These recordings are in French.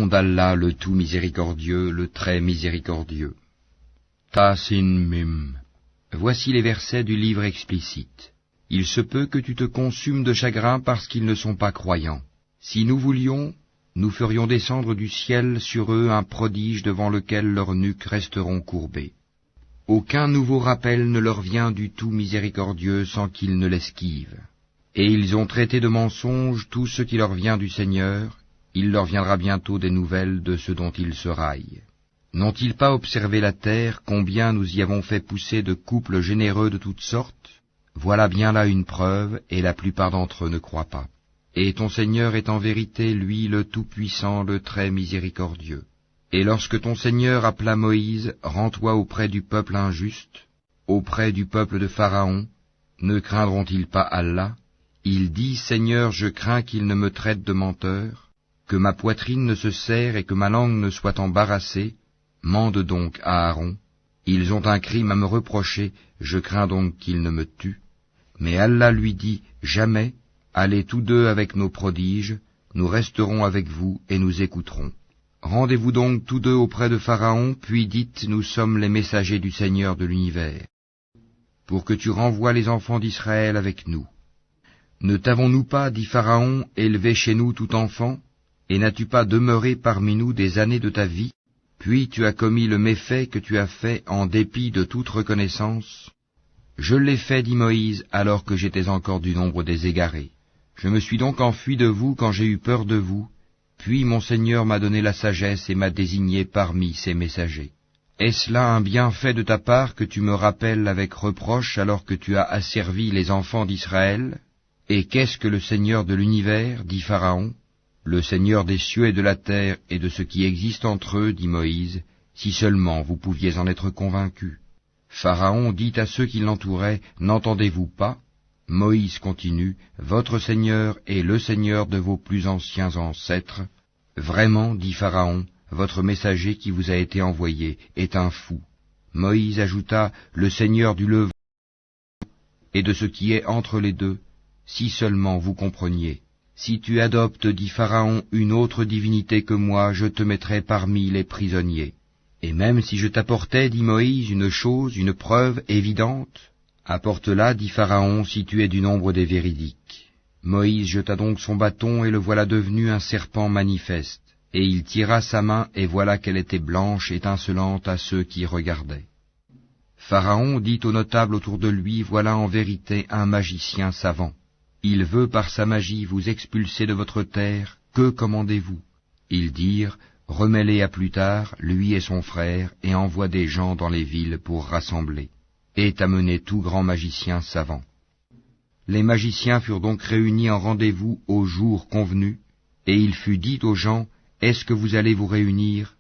nom d'Allah, le tout miséricordieux, le très miséricordieux. Ta-sin-mim. Voici les versets du livre explicite. Il se peut que tu te consumes de chagrin parce qu'ils ne sont pas croyants. Si nous voulions, nous ferions descendre du ciel sur eux un prodige devant lequel leurs nuques resteront courbées. Aucun nouveau rappel ne leur vient du tout miséricordieux sans qu'ils ne l'esquivent. Et ils ont traité de mensonge tout ce qui leur vient du Seigneur, il leur viendra bientôt des nouvelles de ce dont ils se raillent. N'ont-ils pas observé la terre, combien nous y avons fait pousser de couples généreux de toutes sortes? Voilà bien là une preuve, et la plupart d'entre eux ne croient pas. Et ton Seigneur est en vérité, lui, le Tout-Puissant, le très miséricordieux. Et lorsque ton Seigneur appela Moïse, rends-toi auprès du peuple injuste, auprès du peuple de Pharaon, ne craindront-ils pas Allah? Il dit, Seigneur, je crains qu'il ne me traite de menteur, que ma poitrine ne se serre et que ma langue ne soit embarrassée. Mande donc à Aaron. Ils ont un crime à me reprocher, je crains donc qu'ils ne me tuent. Mais Allah lui dit, jamais, allez tous deux avec nos prodiges, nous resterons avec vous et nous écouterons. Rendez-vous donc tous deux auprès de Pharaon, puis dites, nous sommes les messagers du Seigneur de l'univers, pour que tu renvoies les enfants d'Israël avec nous. Ne t'avons-nous pas, dit Pharaon, élevé chez nous tout enfant, et n'as-tu pas demeuré parmi nous des années de ta vie? Puis tu as commis le méfait que tu as fait en dépit de toute reconnaissance. Je l'ai fait, dit Moïse, alors que j'étais encore du nombre des égarés. Je me suis donc enfui de vous quand j'ai eu peur de vous, puis mon Seigneur m'a donné la sagesse et m'a désigné parmi ses messagers. Est-ce là un bienfait de ta part que tu me rappelles avec reproche alors que tu as asservi les enfants d'Israël? Et qu'est-ce que le Seigneur de l'univers, dit Pharaon? Le Seigneur des cieux et de la terre et de ce qui existe entre eux, dit Moïse, si seulement vous pouviez en être convaincus. Pharaon dit à ceux qui l'entouraient, n'entendez-vous pas? Moïse continue, votre Seigneur est le Seigneur de vos plus anciens ancêtres. Vraiment, dit Pharaon, votre messager qui vous a été envoyé est un fou. Moïse ajouta, le Seigneur du Levant et de ce qui est entre les deux, si seulement vous compreniez. Si tu adoptes, dit Pharaon, une autre divinité que moi, je te mettrai parmi les prisonniers. Et même si je t'apportais, dit Moïse, une chose, une preuve évidente, apporte-la, dit Pharaon, si tu es du nombre des véridiques. Moïse jeta donc son bâton, et le voilà devenu un serpent manifeste. Et il tira sa main, et voilà qu'elle était blanche, étincelante à ceux qui regardaient. Pharaon dit aux notables autour de lui, voilà en vérité un magicien savant. Il veut par sa magie vous expulser de votre terre, que commandez-vous? Ils dirent, remets-les à plus tard, lui et son frère, et envoie des gens dans les villes pour rassembler. Et amené tout grand magicien savant. Les magiciens furent donc réunis en rendez-vous au jour convenu, et il fut dit aux gens, est-ce que vous allez vous réunir,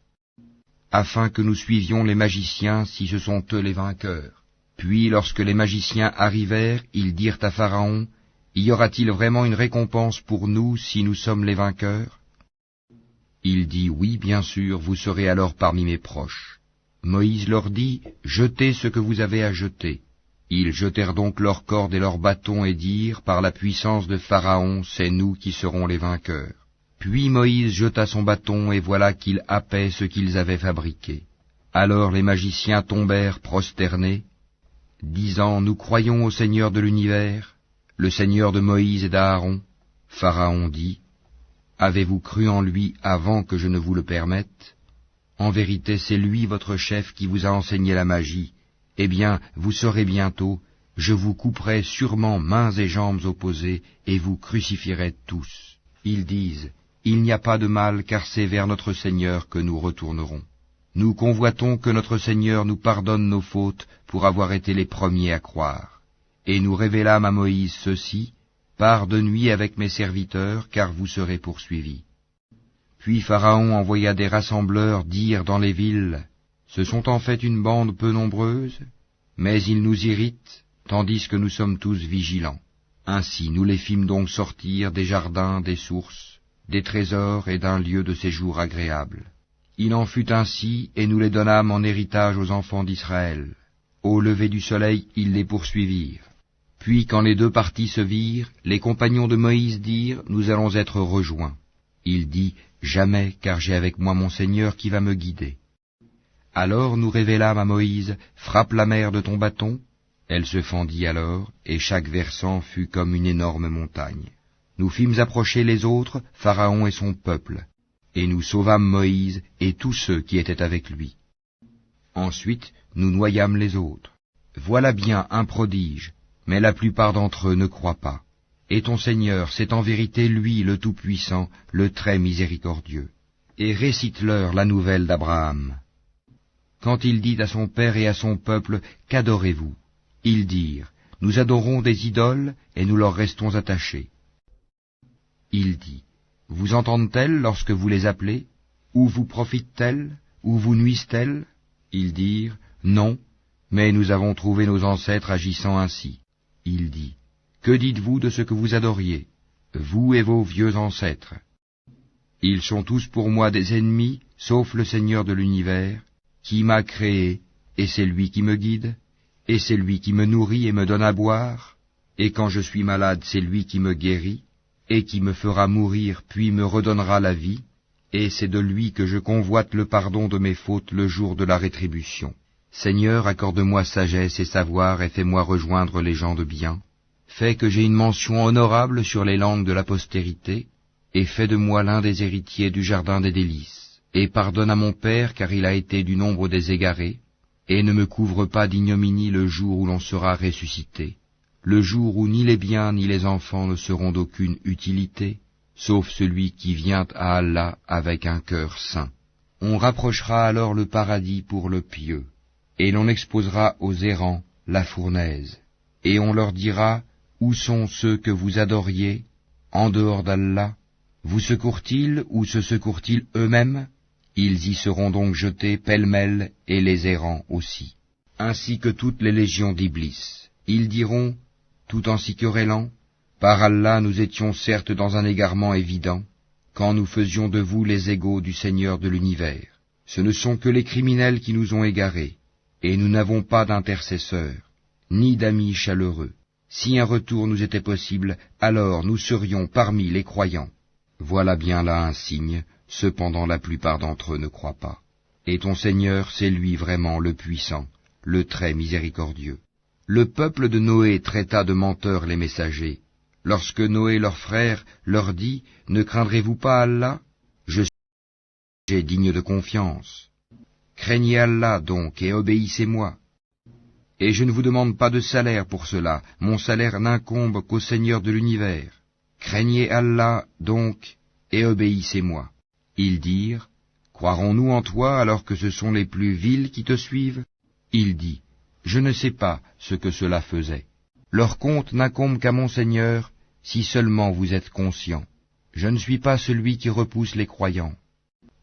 afin que nous suivions les magiciens si ce sont eux les vainqueurs? Puis lorsque les magiciens arrivèrent, ils dirent à Pharaon, y aura-t-il vraiment une récompense pour nous si nous sommes les vainqueurs? Il dit, oui, bien sûr, vous serez alors parmi mes proches. Moïse leur dit, jetez ce que vous avez à jeter. Ils jetèrent donc leurs cordes et leurs bâtons et dirent, par la puissance de Pharaon, c'est nous qui serons les vainqueurs. Puis Moïse jeta son bâton et voilà qu'il happait ce qu'ils avaient fabriqué. Alors les magiciens tombèrent prosternés, disant, nous croyons au Seigneur de l'univers, le Seigneur de Moïse et d'Aaron. Pharaon dit, avez-vous cru en lui avant que je ne vous le permette? En vérité, c'est lui votre chef qui vous a enseigné la magie. Eh bien, vous saurez bientôt, je vous couperai sûrement mains et jambes opposées, et vous crucifierez tous. Ils disent, il n'y a pas de mal, car c'est vers notre Seigneur que nous retournerons. Nous convoitons que notre Seigneur nous pardonne nos fautes pour avoir été les premiers à croire. Et nous révélâmes à Moïse ceci, pars de nuit avec mes serviteurs, car vous serez poursuivis. Puis Pharaon envoya des rassembleurs dire dans les villes, ce sont en fait une bande peu nombreuse, mais ils nous irritent, tandis que nous sommes tous vigilants. Ainsi nous les fîmes donc sortir des jardins, des sources, des trésors et d'un lieu de séjour agréable. Il en fut ainsi, et nous les donnâmes en héritage aux enfants d'Israël. Au lever du soleil, ils les poursuivirent. Puis quand les deux parties se virent, les compagnons de Moïse dirent, nous allons être rejoints. Il dit, Jamais, car j'ai avec moi mon Seigneur qui va me guider. Alors nous révélâmes à Moïse, frappe la mer de ton bâton. Elle se fendit alors, et chaque versant fut comme une énorme montagne. Nous fîmes approcher les autres, Pharaon et son peuple, et nous sauvâmes Moïse et tous ceux qui étaient avec lui. Ensuite, nous noyâmes les autres. Voilà bien un prodige, mais la plupart d'entre eux ne croient pas. Et ton Seigneur, c'est en vérité lui le Tout-Puissant, le très miséricordieux. Et récite-leur la nouvelle d'Abraham. Quand il dit à son père et à son peuple, « Qu'adorez-vous » Ils dirent, « Nous adorons des idoles, et nous leur restons attachés. » Il dit, « Vous entendent-elles lorsque vous les appelez? Ou vous profitent-elles? Ou vous nuisent-elles » Ils dirent, « Non, mais nous avons trouvé nos ancêtres agissant ainsi. » Il dit, « Que dites-vous de ce que vous adoriez, vous et vos vieux ancêtres? Ils sont tous pour moi des ennemis, sauf le Seigneur de l'univers, qui m'a créé, et c'est lui qui me guide, et c'est lui qui me nourrit et me donne à boire, et quand je suis malade, c'est lui qui me guérit, et qui me fera mourir, puis me redonnera la vie, et c'est de lui que je convoite le pardon de mes fautes le jour de la rétribution. Seigneur, accorde-moi sagesse et savoir, et fais-moi rejoindre les gens de bien. Fais que j'ai une mention honorable sur les langues de la postérité, et fais de moi l'un des héritiers du jardin des délices. Et pardonne à mon père, car il a été du nombre des égarés, et ne me couvre pas d'ignominie le jour où l'on sera ressuscité, le jour où ni les biens ni les enfants ne seront d'aucune utilité, sauf celui qui vient à Allah avec un cœur saint. On rapprochera alors le paradis pour le pieux, et l'on exposera aux errants la fournaise, et on leur dira, où sont ceux que vous adoriez, en dehors d'Allah? Vous secourent-ils ou se secourent-ils eux-mêmes? Ils y seront donc jetés pêle-mêle, et les errants aussi, ainsi que toutes les légions d'Iblis. Ils diront, tout en s'y querellant, par Allah nous étions certes dans un égarement évident, quand nous faisions de vous les égaux du Seigneur de l'univers. Ce ne sont que les criminels qui nous ont égarés, et nous n'avons pas d'intercesseurs, ni d'amis chaleureux. Si un retour nous était possible, alors nous serions parmi les croyants. Voilà bien là un signe, cependant la plupart d'entre eux ne croient pas. Et ton Seigneur, c'est lui vraiment le puissant, le très miséricordieux. Le peuple de Noé traita de menteurs les messagers. Lorsque Noé leur frère leur dit, « Ne craindrez-vous pas Allah? Je suis digne de confiance. Craignez Allah donc et obéissez-moi. Et je ne vous demande pas de salaire pour cela, mon salaire n'incombe qu'au Seigneur de l'univers. Craignez Allah donc et obéissez-moi. » Ils dirent, « Croirons-nous en toi alors que ce sont les plus vils qui te suivent ?» Il dit, « Je ne sais pas ce que cela faisait. Leur compte n'incombe qu'à mon Seigneur, si seulement vous êtes conscients. Je ne suis pas celui qui repousse les croyants.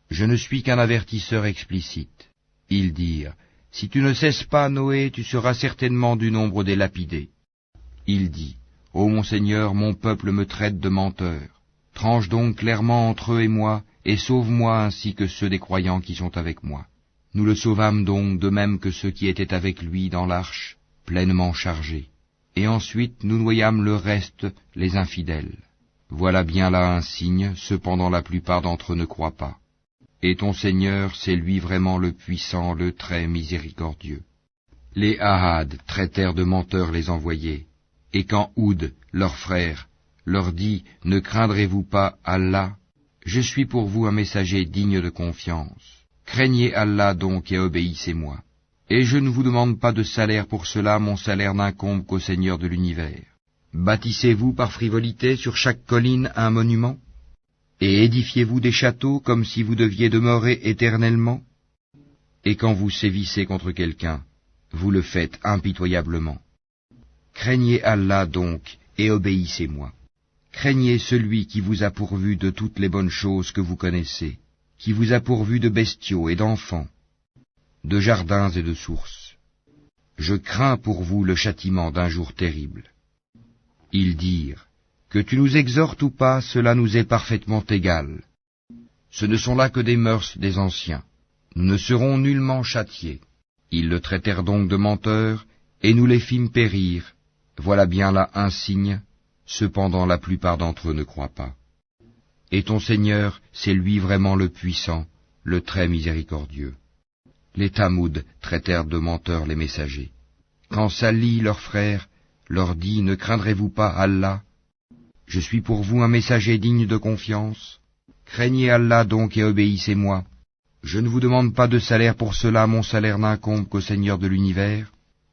Je ne suis qu'un avertisseur explicite. » Ils dirent, « Si tu ne cesses pas, Noé, tu seras certainement du nombre des lapidés. » Il dit, « Ô mon Seigneur, mon peuple me traite de menteur. Tranche donc clairement entre eux et moi, et sauve-moi ainsi que ceux des croyants qui sont avec moi. » Nous le sauvâmes donc de même que ceux qui étaient avec lui dans l'arche, pleinement chargés. Et ensuite nous noyâmes le reste, les infidèles. Voilà bien là un signe, cependant la plupart d'entre eux ne croient pas. Et ton Seigneur, c'est lui vraiment le puissant, le très miséricordieux. Les Ahad traitèrent de menteurs les envoyés. Et quand Houd, leur frère, leur dit, « Ne craindrez-vous pas Allah? Je suis pour vous un messager digne de confiance. Craignez Allah donc et obéissez-moi. Et je ne vous demande pas de salaire pour cela, mon salaire n'incombe qu'au Seigneur de l'univers. Bâtissez-vous par frivolité sur chaque colline un monument? Et édifiez-vous des châteaux comme si vous deviez demeurer éternellement? Et quand vous sévissez contre quelqu'un, vous le faites impitoyablement. Craignez Allah donc et obéissez-moi. Craignez celui qui vous a pourvu de toutes les bonnes choses que vous connaissez, qui vous a pourvu de bestiaux et d'enfants, de jardins et de sources. Je crains pour vous le châtiment d'un jour terrible. » Ils dirent, « Que tu nous exhortes ou pas, cela nous est parfaitement égal. Ce ne sont là que des mœurs des anciens. Nous ne serons nullement châtiés. » Ils le traitèrent donc de menteur, et nous les fîmes périr. Voilà bien là un signe, cependant la plupart d'entre eux ne croient pas. et ton Seigneur, c'est lui vraiment le puissant, le très miséricordieux. Les Tamouds traitèrent de menteurs les messagers. Quand Sali, leur frère, leur dit, ne craindrez-vous pas Allah? Je suis pour vous un messager digne de confiance. Craignez Allah donc et obéissez-moi. Je ne vous demande pas de salaire pour cela, mon salaire n'incombe qu'au Seigneur de l'univers.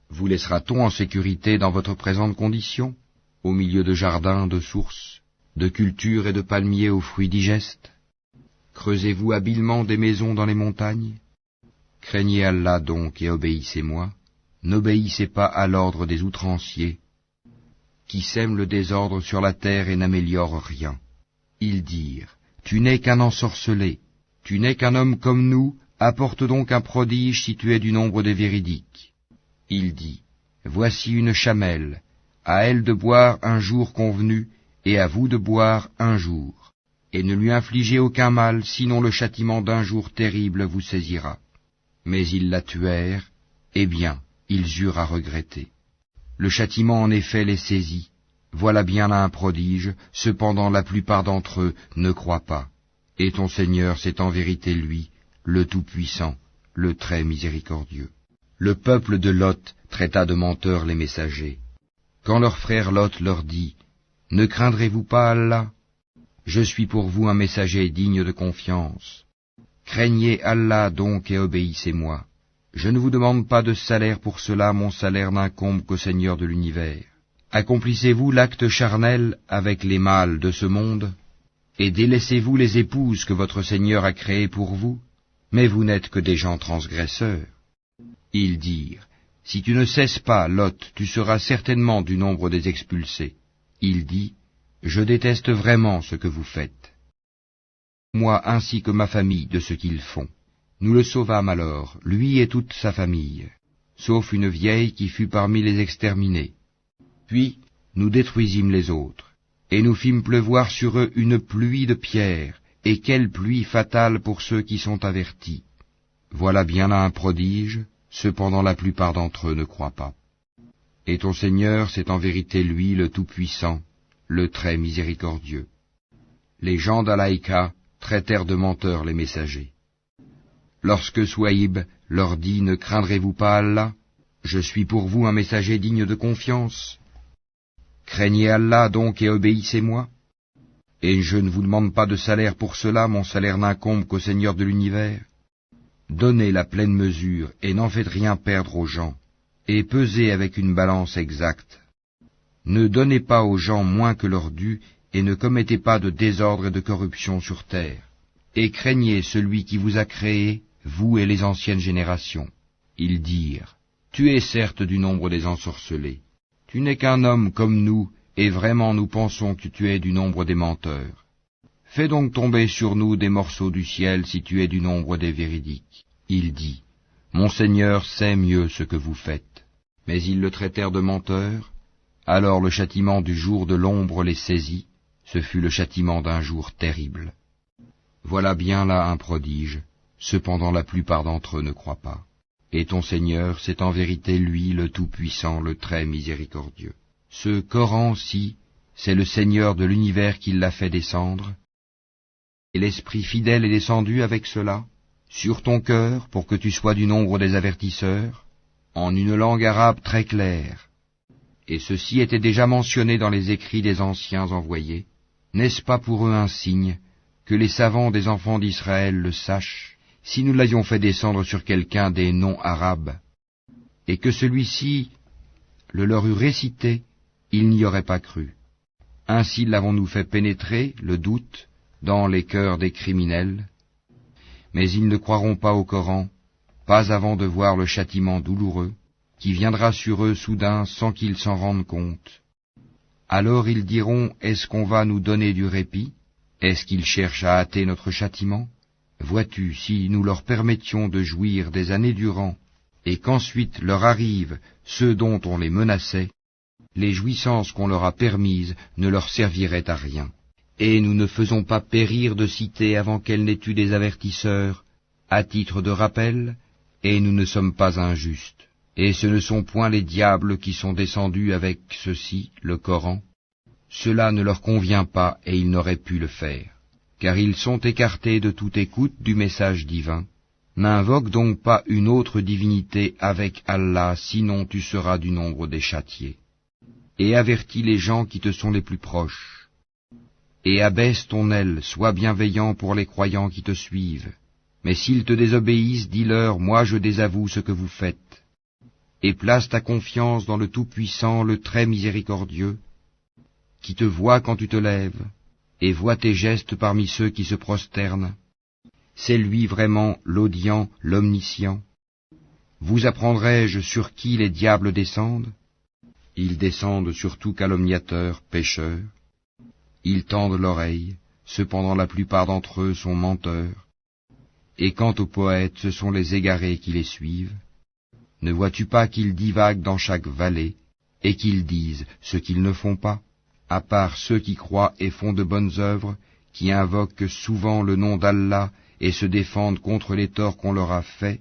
Vous laissera-t-on en sécurité dans votre présente condition, au milieu de jardins, de sources, de cultures et de palmiers aux fruits digestes? Creusez-vous habilement des maisons dans les montagnes? Craignez Allah donc et obéissez-moi. N'obéissez pas à l'ordre des outranciers, qui sèment le désordre sur la terre et n'améliorent rien. Ils dirent, tu n'es qu'un ensorcelé, tu n'es qu'un homme comme nous, apporte donc un prodige si tu es du nombre des véridiques. Il dit, voici une chamelle, à elle de boire un jour convenu, et à vous de boire un jour, et ne lui infligez aucun mal, sinon le châtiment d'un jour terrible vous saisira. Mais ils la tuèrent, eh bien, ils eurent à regretter. Le châtiment en effet les saisit. Voilà bien là un prodige, cependant la plupart d'entre eux ne croient pas. Et ton Seigneur, c'est en vérité lui, le Tout-Puissant, le très miséricordieux. Le peuple de Lot traita de menteurs les messagers. Quand leur frère Lot leur dit, ne craindrez-vous pas Allah? Je suis pour vous un messager digne de confiance. Craignez Allah donc et obéissez-moi. Je ne vous demande pas de salaire pour cela, mon salaire n'incombe qu'au Seigneur de l'univers. Accomplissez-vous l'acte charnel avec les mâles de ce monde, et délaissez-vous les épouses que votre Seigneur a créées pour vous, mais vous n'êtes que des gens transgresseurs. Ils dirent, si tu ne cesses pas, Lot, tu seras certainement du nombre des expulsés. Il dit, je déteste vraiment ce que vous faites. Moi ainsi que ma famille de ce qu'ils font. Nous le sauvâmes alors, lui et toute sa famille, sauf une vieille qui fut parmi les exterminés. Puis nous détruisîmes les autres, et nous fîmes pleuvoir sur eux une pluie de pierres, et quelle pluie fatale pour ceux qui sont avertis. Voilà bien là un prodige, cependant la plupart d'entre eux ne croient pas. Et ton Seigneur, c'est en vérité lui le Tout-Puissant, le très miséricordieux. Les gens d'Alaïka traitèrent de menteurs les messagers. Lorsque Souaïb leur dit, ne craindrez-vous pas Allah? Je suis pour vous un messager digne de confiance. Craignez Allah donc et obéissez-moi. Et je ne vous demande pas de salaire pour cela, mon salaire n'incombe qu'au Seigneur de l'univers. Donnez la pleine mesure et n'en faites rien perdre aux gens, et pesez avec une balance exacte. Ne donnez pas aux gens moins que leur dû, et ne commettez pas de désordre et de corruption sur terre. Et craignez celui qui vous a créé, vous et les anciennes générations. Ils dirent, tu es certes du nombre des ensorcelés. Tu n'es qu'un homme comme nous, et vraiment nous pensons que tu es du nombre des menteurs. Fais donc tomber sur nous des morceaux du ciel si tu es du nombre des véridiques. Il dit, mon Seigneur sait mieux ce que vous faites. Mais ils le traitèrent de menteur. Alors le châtiment du jour de l'ombre les saisit. Ce fut le châtiment d'un jour terrible. Voilà bien là un prodige. Cependant la plupart d'entre eux ne croient pas. Et ton Seigneur, c'est en vérité lui le Tout-Puissant, le très miséricordieux. Ce Coran-ci, c'est le Seigneur de l'univers qui l'a fait descendre. Et l'Esprit fidèle est descendu avec cela, sur ton cœur, pour que tu sois du nombre des avertisseurs, en une langue arabe très claire. Et ceci était déjà mentionné dans les écrits des anciens envoyés. N'est-ce pas pour eux un signe, que les savants des enfants d'Israël le sachent, si nous l'avions fait descendre sur quelqu'un des non-arabes, et que celui-ci le leur eût récité, ils n'y auraient pas cru. Ainsi l'avons-nous fait pénétrer, le doute, dans les cœurs des criminels. Mais ils ne croiront pas au Coran, pas avant de voir le châtiment douloureux, qui viendra sur eux soudain sans qu'ils s'en rendent compte. Alors ils diront, est-ce qu'on va nous donner du répit? Est-ce qu'ils cherchent à hâter notre châtiment? Vois-tu, si nous leur permettions de jouir des années durant, et qu'ensuite leur arrivent ceux dont on les menaçait, les jouissances qu'on leur a permises ne leur serviraient à rien. Et nous ne faisons pas périr de cité avant qu'elle n'ait eu des avertisseurs, à titre de rappel, et nous ne sommes pas injustes. Et ce ne sont point les diables qui sont descendus avec ceci, le Coran. Cela ne leur convient pas et ils n'auraient pu le faire. car ils sont écartés de toute écoute du message divin. N'invoque donc pas une autre divinité avec Allah, sinon tu seras du nombre des châtiés. Et avertis les gens qui te sont les plus proches. Et abaisse ton aile, sois bienveillant pour les croyants qui te suivent. Mais s'ils te désobéissent, dis-leur, moi je désavoue ce que vous faites. Et place ta confiance dans le Tout-Puissant, le Très Miséricordieux, qui te voit quand tu te lèves, et voit tes gestes parmi ceux qui se prosternent. C'est lui vraiment l'audient, l'omniscient. Vous apprendrai-je sur qui les diables descendent? Ils descendent sur tout calomniateur, pécheur. Ils tendent l'oreille, cependant la plupart d'entre eux sont menteurs. Et quant aux poètes, ce sont les égarés qui les suivent. Ne vois-tu pas qu'ils divaguent dans chaque vallée, et qu'ils disent ce qu'ils ne font pas, à part ceux qui croient et font de bonnes œuvres, qui invoquent souvent le nom d'Allah et se défendent contre les torts qu'on leur a faits?